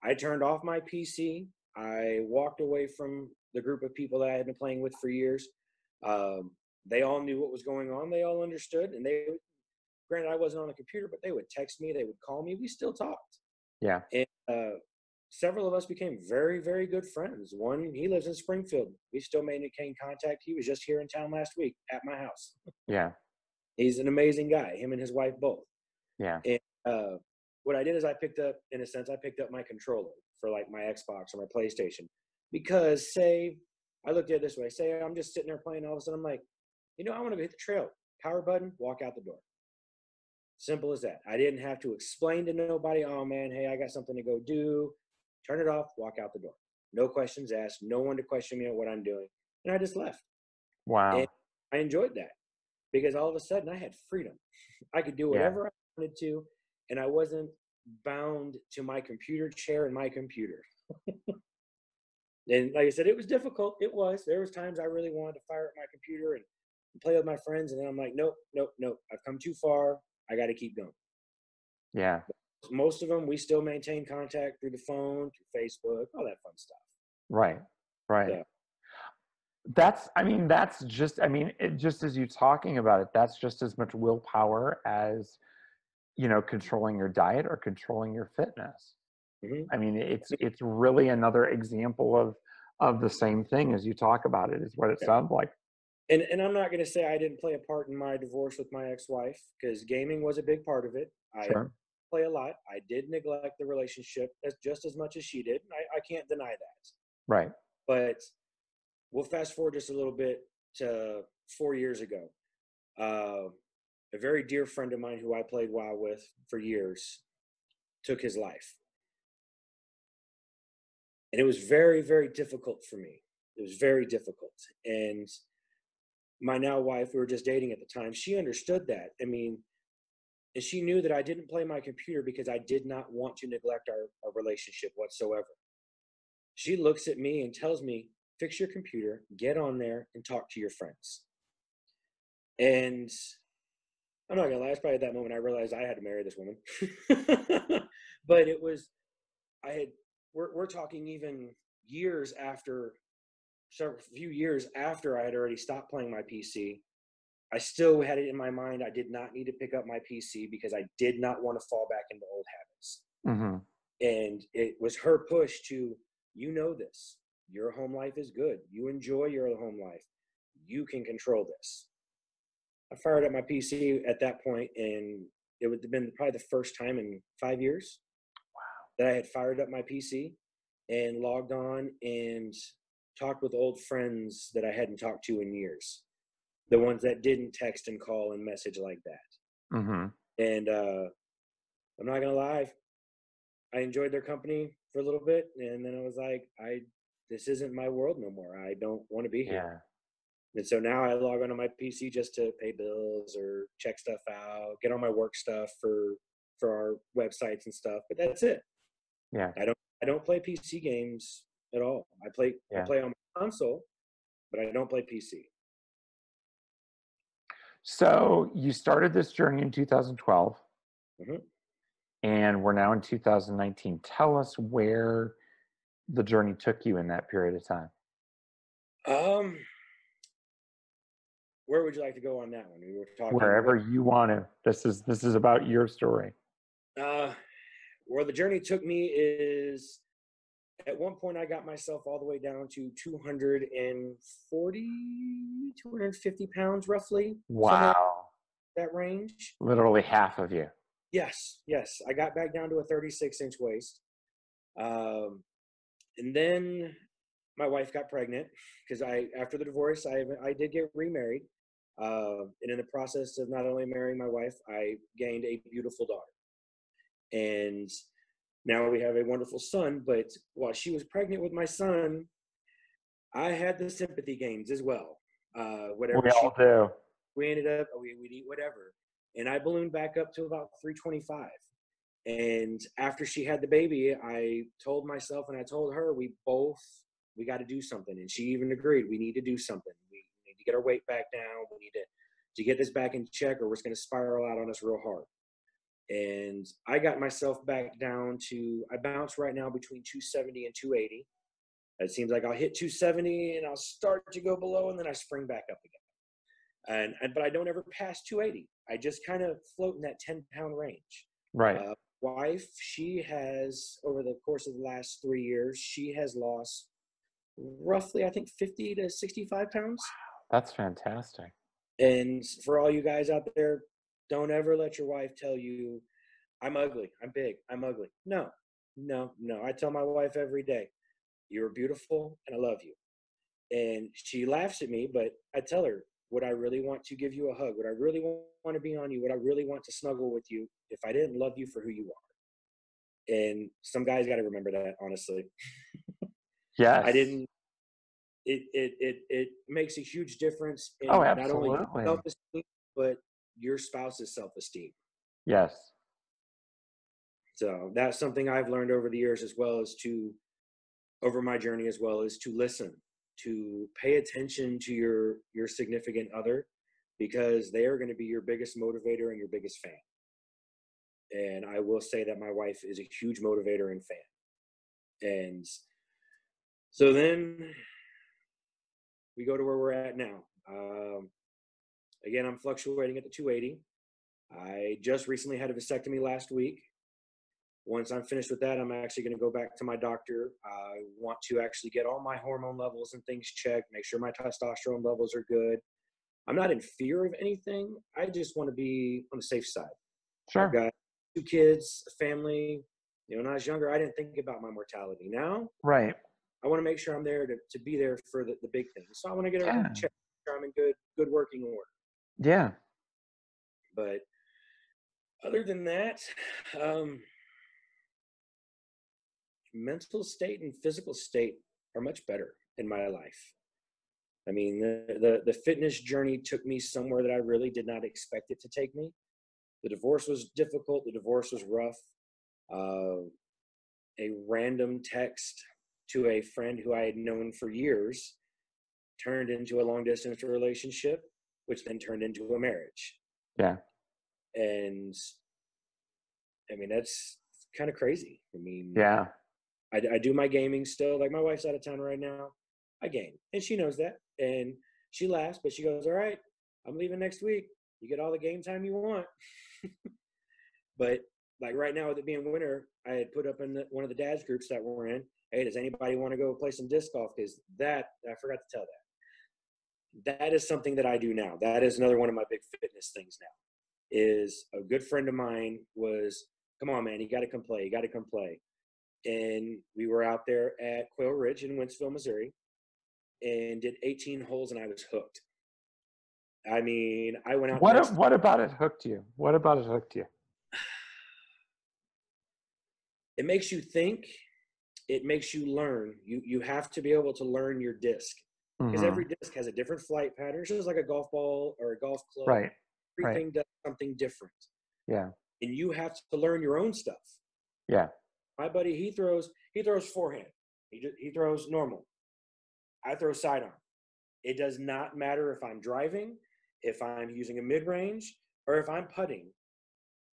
B: I turned off my PC. I walked away from the group of people that I had been playing with for years. Um, they all knew what was going on. They all understood, and granted, I wasn't on a computer, but they would text me, they would call me. We still talked,
A: Yeah.
B: and several of us became very, very good friends. One, he lives in Springfield. We still maintain contact. He was just here in town last week at my house.
A: Yeah.
B: He's an amazing guy. Him and his wife both.
A: Yeah.
B: And what I did is I picked up my controller for like my Xbox or my PlayStation. Because I looked at it this way, say I'm just sitting there playing, all of a sudden I'm like, I want to hit the trail, power button, walk out the door. Simple as that. I didn't have to explain to nobody, oh man, hey, I got something to go do. Turn it off, walk out the door. No questions asked, no one to question me on what I'm doing. And I just left. And
A: Wow.
B: I enjoyed that because all of a sudden I had freedom. I could do
A: Yeah.
B: whatever I wanted to, and I wasn't bound to my computer chair and my computer. And like I said, it was difficult. It was. There was times I really wanted to fire up my computer and play with my friends, and then I'm like, nope, nope, nope. I've come too far. I got to keep going.
A: Yeah.
B: Most of them, we still maintain contact through the phone, through Facebook, all that fun stuff.
A: Right. Right.
B: So,
A: Just as you talking about it, that's just as much willpower as, controlling your diet or controlling your fitness.
B: mhm.
A: I mean, it's really another example of the same thing as you talk about it, is what it
B: Yeah.
A: sounds like.
B: And I'm not going to say I didn't play a part in my divorce with my ex-wife because gaming was a big part of it. I
A: Sure.
B: play a lot. I did neglect the relationship just as much as she did. I can't deny that.
A: Right.
B: But we'll fast forward just a little bit to 4 years ago. Uh, a very dear friend of mine who I played WoW with for years took his life. And it was very, very difficult for me. It was very difficult. And my now wife, we were just dating at the time, she understood that. I mean, and she knew that I didn't play my computer because I did not want to neglect our relationship whatsoever. She looks at me and tells me, fix your computer, get on there, and talk to your friends. And I'm not gonna lie, it's probably at that moment I realized I had to marry this woman. But I had we're talking even years after, few years after I had already stopped playing my PC. I still had it in my mind. I did not need to pick up my PC because I did not want to fall back into old habits.
A: Mm-hmm.
B: And it was her push to, this. Your home life is good. You enjoy your home life. You can control this. I fired up my PC at that point, and it would have been probably the first time in 5 years that I had fired up my PC and logged on and talked with old friends that I hadn't talked to in years. The ones that didn't text and call and message like that.
A: Mm-hmm.
B: And I'm not going to lie, I enjoyed their company for a little bit. And then I was like, this isn't my world no more. I don't want to be here.
A: Yeah.
B: And so now I log onto my PC just to pay bills or check stuff out, get all my work stuff for our websites and stuff. But that's it.
A: Yeah.
B: I don't play PC games at all. I play on my console, but I don't play PC.
A: So you started this journey in 2012,
B: Mm-hmm.
A: and we're now in 2019. Tell us where the journey took you in that period of time.
B: Where would you like to go on that one? We were talking
A: wherever you want to. This is about your story.
B: Where the journey took me is, at one point I got myself all the way down to 240, 250 pounds roughly.
A: Wow.
B: That range.
A: Literally half of you.
B: Yes. I got back down to a 36-inch waist. And then my wife got pregnant because after the divorce, I did get remarried. And in the process of not only marrying my wife, I gained a beautiful daughter. And now we have a wonderful son. But while she was pregnant with my son, I had the sympathy gains as well. Whatever
A: we all do.
B: We ended up, we'd eat whatever. And I ballooned back up to about 325. And after she had the baby, I told myself and I told her, we got to do something. And she even agreed, we need to do something. We need to get our weight back down. We need to get this back in check, or it's going to spiral out on us real hard. And I got myself back down to, I bounce right now between 270 and 280. It seems like I'll hit 270 and I'll start to go below, and then I spring back up again. But I don't ever pass 280. I just kind of float in that 10-pound range.
A: Right.
B: Wife, she has, over the course of the last 3 years, she has lost roughly, I think, 50 to 65 pounds.
A: Wow, that's fantastic.
B: And for all you guys out there, don't ever let your wife tell you, I'm ugly, I'm big, I'm ugly. No. I tell my wife every day, you're beautiful and I love you. And she laughs at me, but I tell her, would I really want to give you a hug? Would I really want to be on you? Would I really want to snuggle with you if I didn't love you for who you are? And some guys got to remember that, honestly.
A: Yes.
B: I didn't. It makes a huge difference in
A: absolutely.
B: Not only your self-esteem, but your spouse's self-esteem.
A: Yes.
B: So that's something I've learned over the years, as well as over my journey, as well as to listen, to pay attention to your significant other, because they are going to be your biggest motivator and your biggest fan. And I will say that my wife is a huge motivator and fan. And so then we go to where we're at now. Again, I'm fluctuating at the 280. I just recently had a vasectomy last week. Once I'm finished with that, I'm actually going to go back to my doctor. I want to actually get all my hormone levels and things checked, make sure my testosterone levels are good. I'm not in fear of anything. I just want to be on the safe side.
A: Sure.
B: I've got 2 kids, a family. When I was younger, I didn't think about my mortality. Now,
A: right,
B: I want to make sure I'm there to be there for the big things. So I want to get everything checked, make sure I'm in good working order.
A: Yeah.
B: But other than that, mental state and physical state are much better in my life. I mean, the fitness journey took me somewhere that I really did not expect it to take me. The divorce was difficult. The divorce was rough. A random text to a friend who I had known for years turned into a long distance relationship, which then turned into a marriage.
A: Yeah.
B: And I mean, that's kind of crazy. I mean,
A: yeah.
B: I do my gaming still. Like my wife's out of town right now. I game, and she knows that, and she laughs, but she goes, "All right, I'm leaving next week. You get all the game time you want." But like right now, with it being winter, I had put up in one of the dads groups that we're in. Hey, does anybody want to go play some disc golf? Because that I forgot to tell that. That is something that I do now. That is another one of my big fitness things now. Is a good friend of mine was, come on, man, you got to come play. You got to come play. And we were out there at Quail Ridge in Wentzville, Missouri, and did 18 holes, and I was hooked. I mean, I went out the next.
A: What about it hooked you? What about it hooked you?
B: It makes you think. It makes you learn. You have to be able to learn your disc, because every disc has a different flight pattern. It's just like a golf ball or a golf club.
A: Right.
B: Everything does something different.
A: Yeah.
B: And you have to learn your own stuff.
A: Yeah.
B: My buddy, he throws forehand. He throws normal. I throw sidearm. It does not matter if I'm driving, if I'm using a mid-range, or if I'm putting.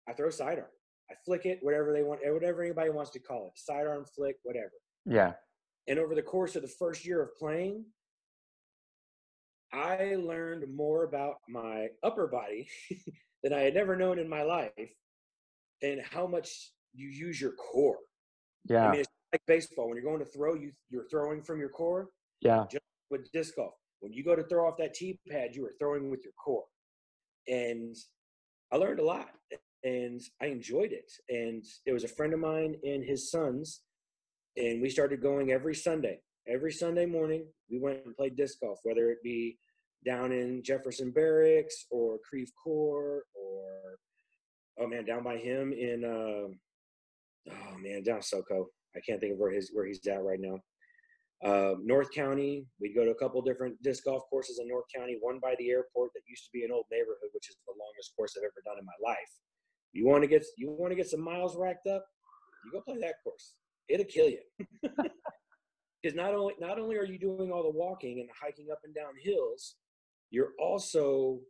B: I throw sidearm. I flick it, whatever they want, whatever anybody wants to call it. Sidearm, flick, whatever.
A: Yeah.
B: And over the course of the first year of playing, I learned more about my upper body than I had never known in my life, and how much you use your core.
A: Yeah.
B: I mean, it's like baseball. When you're going to throw, you're throwing from your core.
A: Yeah.
B: Just with disc golf, when you go to throw off that tee pad, you are throwing with your core. And I learned a lot, and I enjoyed it. And it was a friend of mine and his sons, and we started going every Sunday. Every Sunday morning, we went and played disc golf, whether it be down in Jefferson Barracks or Creve Coeur, or down by him in down SoCo. I can't think of where he's at right now. North County, we'd go to a couple different disc golf courses in North County, one by the airport that used to be an old neighborhood, which is the longest course I've ever done in my life. You want to get some miles racked up, you go play that course. It'll kill you. Because not only are you doing all the walking and the hiking up and down hills, you're also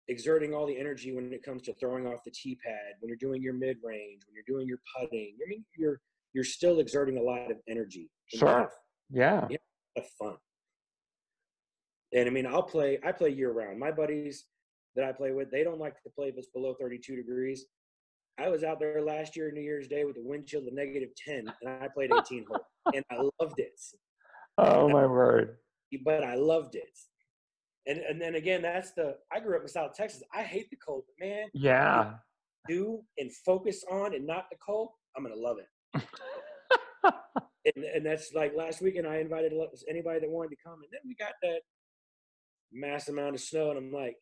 B: exerting all the energy when it comes to throwing off the tee pad, when you're doing your mid-range, when you're doing your putting. I mean, you're still exerting a lot of energy.
A: Sure. Yeah.
B: You have fun. And I mean, I play year round. My buddies that I play with, they don't like to play if it's below 32 degrees. I was out there last year, New Year's Day, with a wind chill of -10, and I played 18 holes, and I loved it.
A: Oh my word!
B: But I loved it. And then again, I grew up in South Texas. I hate the cold, but man,
A: Yeah.
B: do and focus on and not the cold, I'm gonna love it. and that's like last weekend. I invited anybody that wanted to come, and then we got that mass amount of snow, and I'm like,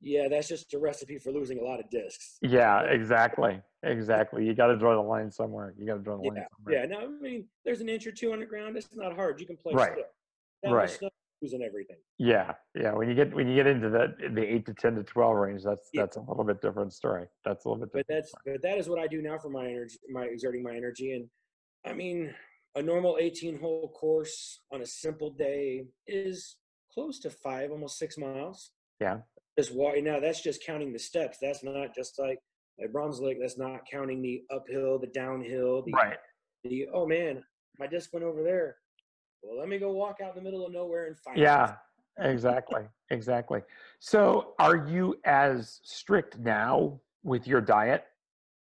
B: yeah, that's just a recipe for losing a lot of discs.
A: Yeah, exactly. You got to draw the line somewhere.
B: Yeah. Now, I mean, there's an inch or two on the ground. It's not hard. You can play
A: Right.
B: still. That much snow, losing everything.
A: Yeah. When you get into the 8 to 10 to 12 range, that's a little bit different story. That's a little bit different.
B: But that is what I do now for my energy, exerting my energy. And I mean, a normal 18-hole course on a simple day is close to 5, almost 6 miles.
A: Yeah.
B: Just walking. Now, that's just counting the steps. That's not just like Bromslick. That's not counting the uphill, the downhill. Oh man, my disc went over there. Well, let me go walk out in the middle of nowhere and find it.
A: Yeah, exactly. So are you as strict now with your diet?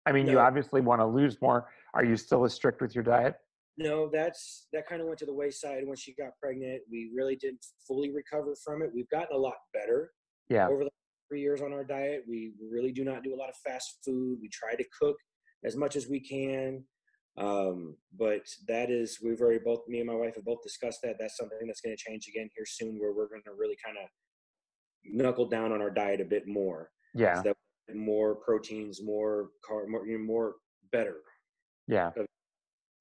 A: I mean, you obviously want to lose more. Are you still as strict with your diet?
B: No, that kind of went to the wayside when she got pregnant. We really didn't fully recover from it. We've gotten a lot better over the 3 years on our diet. We really do not do a lot of fast food. We try to cook as much as we can. But me and my wife have both discussed that. That's something that's going to change again here soon, where we're going to really kind of knuckle down on our diet a bit more.
A: Yeah.
B: So that more proteins, more better.
A: Yeah.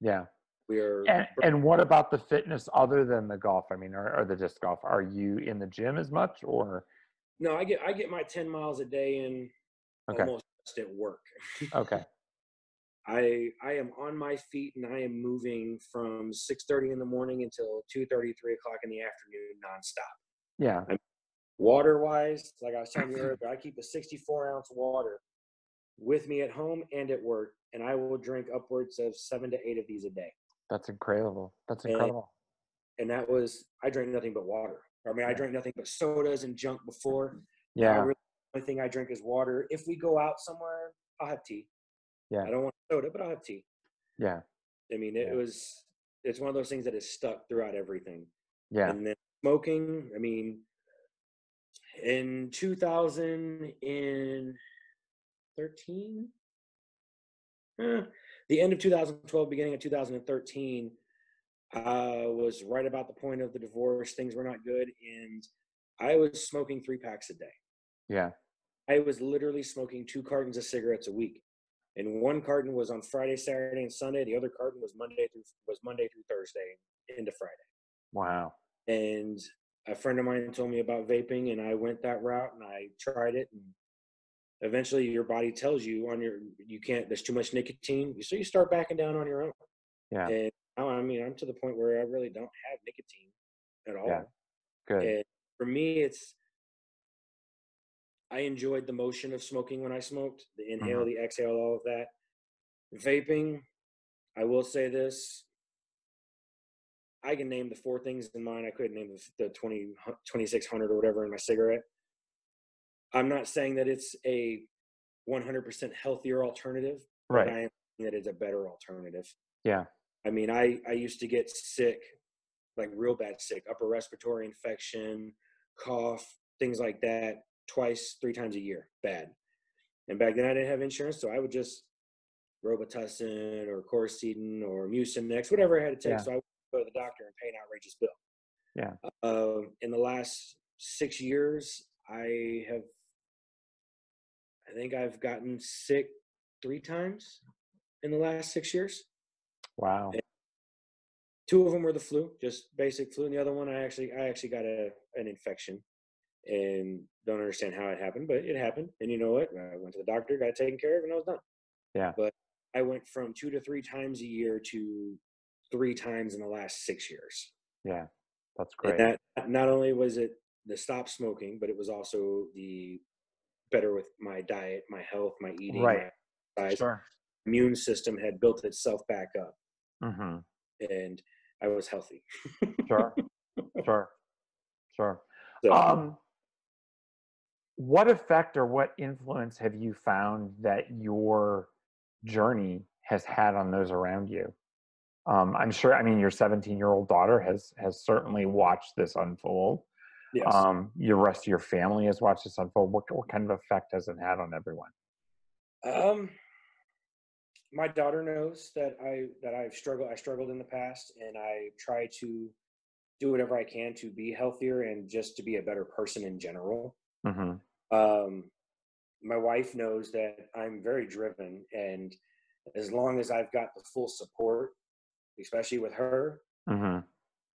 A: Yeah.
B: We're
A: and what about the fitness other than the golf? I mean, or the disc golf? Are you in the gym as much, or?
B: No, I get my 10 miles a day in almost just at work.
A: Okay.
B: I am on my feet, and I am moving from 6:30 in the morning until 2:30, 3 o'clock in the afternoon, nonstop.
A: Yeah.
B: Water-wise, like I was telling you earlier, I keep a 64-ounce water with me at home and at work, and I will drink upwards of 7 to 8 of these a day.
A: That's incredible. That's
B: And
A: incredible.
B: that was, I drank nothing but water. I mean, I
A: Yeah.
B: drank nothing but sodas and junk before. Now,
A: Yeah.
B: really, the only thing I drink is water. If we go out somewhere, I'll have tea.
A: Yeah.
B: I don't want soda, but I'll have tea.
A: Yeah.
B: I mean,
A: Yeah.
B: it's one of those things that is stuck throughout everything.
A: Yeah.
B: And then smoking, I mean, in 2013, the end of 2012, beginning of 2013, was right about the point of the divorce. Things were not good. And I was smoking 3 packs a day.
A: Yeah.
B: I was literally smoking 2 cartons of cigarettes a week. And one carton was on Friday, Saturday, and Sunday. The other carton was Monday through Thursday into Friday.
A: Wow.
B: And a friend of mine told me about vaping, and I went that route and I tried it. And eventually, your body tells you you can't. There's too much nicotine, so you start backing down on your own.
A: Yeah.
B: And now, I mean, I'm to the point where I really don't have nicotine at
A: Yeah.
B: all.
A: Good.
B: And for me, I enjoyed the motion of smoking when I smoked, the
A: Hmm.
B: inhale, the exhale, all of that. Vaping, I will say this. I can name the 4 things in mine. I couldn't name the 2600 or whatever in my cigarette. I'm not saying that it's a 100% healthier alternative, but
A: Right.
B: I am saying that it's a better alternative.
A: Yeah.
B: I mean, I used to get sick, like real bad sick, upper respiratory infection, cough, things like that, twice, 3 times a year, bad. And back then I didn't have insurance, so I would just Robitussin or Coricidin or Mucinex, whatever I had to take.
A: Yeah.
B: So I would go to the doctor and pay an outrageous bill.
A: Yeah.
B: In the last 6 years, I think I've gotten sick 3 times in the last 6 years.
A: Wow.
B: And 2 of them were the flu, just basic flu, and the other one I actually got an infection, and don't understand how it happened, but it happened. And you know what? I went to the doctor, got it taken care of, and I was done.
A: Yeah.
B: But I went from 2 to 3 times a year to 3 times in the last 6 years.
A: Yeah. That's
B: And
A: great.
B: that, not only was it the stop smoking, but it was also the better with my diet, my health, my eating,
A: Right.
B: my exercise.
A: Sure.
B: Immune system had built itself back up,
A: Hmm.
B: and I was healthy.
A: Sure. Sure. Sure.
B: So,
A: Um, what effect or what influence have you found that your journey has had on those around you? I'm sure, I mean, your 17-year-old daughter has certainly watched this unfold.
B: yes.
A: Your rest of your family has watched this unfold. What kind of effect has it had on everyone?
B: Um, my daughter knows that I struggled in the past, and I try to do whatever I can to be healthier and just to be a better person in general.
A: Hmm.
B: Um, my wife knows that I'm very driven, and as long as I've got the full support, especially with her,
A: Hmm.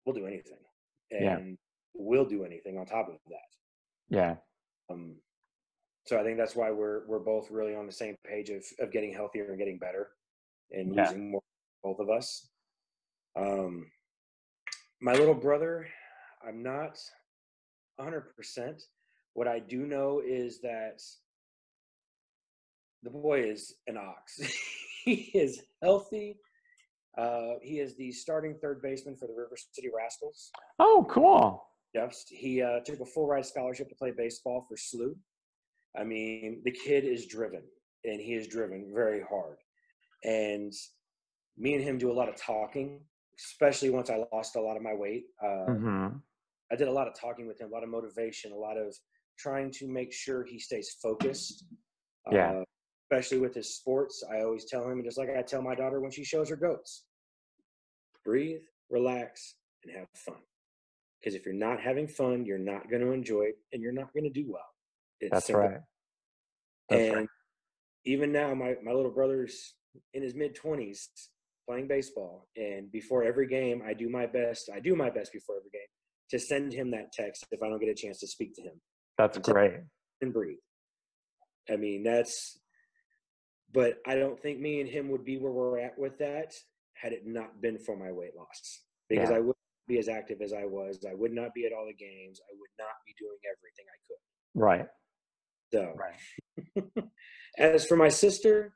B: we'll do anything,
A: Yeah.
B: and we'll do anything on top of that.
A: Yeah.
B: Um, so I think that's why we're both really on the same page of getting healthier and getting better and
A: Yeah.
B: losing more, both of us. Um, my little brother, I'm not 100%. What I do know is that the boy is an ox. He is healthy. He is the starting third baseman for the River City Rascals.
A: Oh, cool.
B: Yes, he took a full ride scholarship to play baseball for SLU. I mean, the kid is driven, and he is driven very hard. And me and him do a lot of talking, especially once I lost a lot of my weight.
A: Hmm.
B: I did a lot of talking with him, a lot of motivation, a lot of trying to make sure he stays focused,
A: Yeah.
B: especially with his sports. I always tell him, just like I tell my daughter when she shows her goats, breathe, relax, and have fun. Because if you're not having fun, you're not going to enjoy it, and you're not going to do well. It's
A: That's
B: simple.
A: right. That's right.
B: And even now, my little brother's in his mid-20s playing baseball. And before every game, I do my best before every game to send him that text if I don't get a chance to speak to him.
A: That's
B: And tell
A: great.
B: him and breathe. I mean, but I don't think me and him would be where we're at with that had it not been for my weight loss. Because
A: Yeah.
B: I wouldn't be as active as I was. I would not be at all the games. I would not be doing everything I could.
A: Right.
B: So,
A: Right.
B: as for my sister,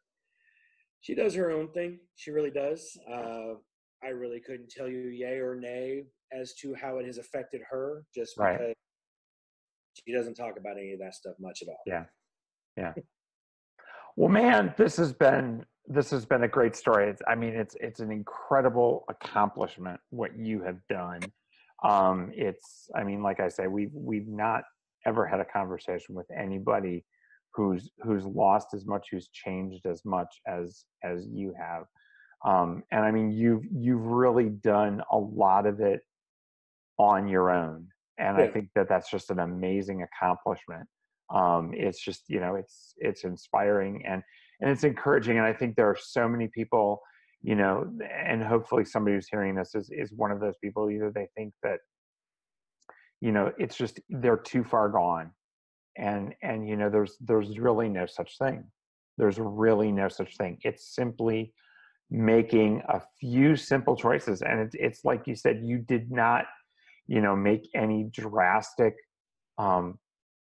B: she does her own thing. She really does. I really couldn't tell you yay or nay as to how it has affected her, just
A: Right.
B: because she doesn't talk about any of that stuff much at all.
A: Yeah. Yeah. Well, man, this has been a great story. It's an incredible accomplishment what you have done. Like I say, we've not ever had a conversation with anybody who's lost as much, who's changed as much as you have. And I mean, you've really done a lot of it on your own, and I
B: Yeah.
A: think that's just an amazing accomplishment. It's just, it's inspiring, and it's encouraging, and I think there are so many people, and hopefully somebody who's hearing this is one of those people. Either they think that, it's just they're too far gone, and there's really no such thing. There's really no such thing. It's simply making a few simple choices, and it's like you said, you did not make any drastic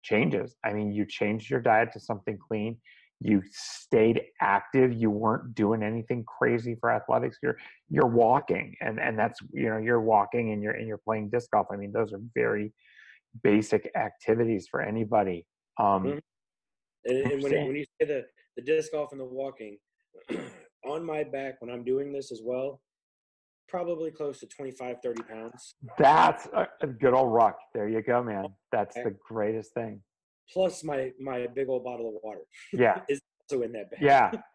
A: changes. I mean, you changed your diet to something clean. You stayed active. You weren't doing anything crazy for athletics. You're walking, and that's, you're walking, and you're playing disc golf. I mean, those are very basic activities for anybody.
B: Mhm. And when
A: Understand?
B: you say the disc golf and the walking, on my back when I'm doing this as well, probably close to 25, 30 pounds.
A: That's a good old ruck. There you go, man. That's the greatest thing.
B: Plus my big old bottle of water
A: Yeah.
B: is also in that bag.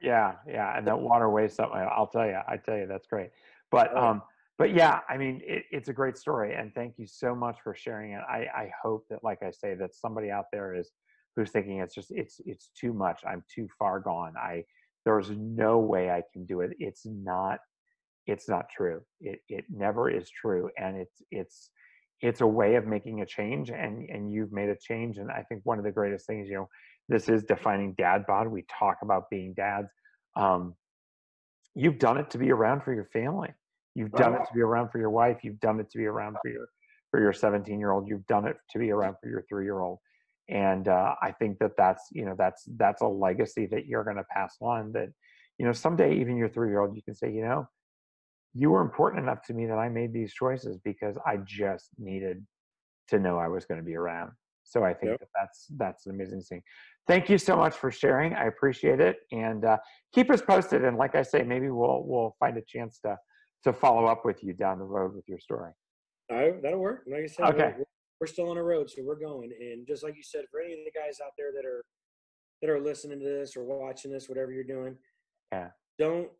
A: Yeah. And that water weighs something. I tell you, that's great. But,
B: Oh,
A: but yeah, I mean, it's a great story, and thank you so much for sharing it. I hope that, like I say, that somebody out there who's thinking it's too much. I'm too far gone. There's no way I can do it. It's not true. It never is true. And it's a way of making a change, and you've made a change. And I think one of the greatest things, this is Defining Dad Bod. We talk about being dads. Um, you've done it to be around for your family. You've done
B: right.
A: it to be around for your wife. You've done it to be around for your 17-year-old. You've done it to be around for your 3-year-old. And I think that's a legacy that you're going to pass on, that, someday even your 3-year-old, you can say, you were important enough to me that I made these choices because I just needed to know I was going to be around. So I think
B: Yep.
A: that's an amazing thing. Thank you so much for sharing. I appreciate it, and keep us posted. And like I say, maybe we'll find a chance to follow up with you down the road with your story.
B: That'll work. Like I said,
A: Okay.
B: we're still on the road, so we're going. And just like you said, for any of the guys out there that are listening to this or watching this, whatever you're doing,
A: Yeah.
B: don't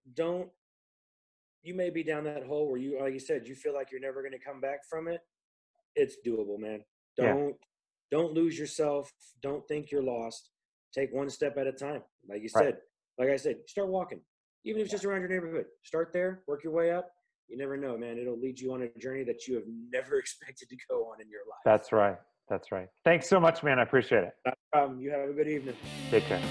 B: you may be down that hole where you, like you said, you feel like you're never going to come back from it. It's doable, man.
A: Yeah.
B: Don't lose yourself. Don't think you're lost. Take one step at a time.
A: Right.
B: Like I said, start walking. Even if it's just around your neighborhood. Start there, work your way up. You never know, man. It'll lead you on a journey that you have never expected to go on in your life.
A: That's right. That's right. Thanks so much, man. I appreciate it.
B: Not a problem. You have a good evening.
A: Take care.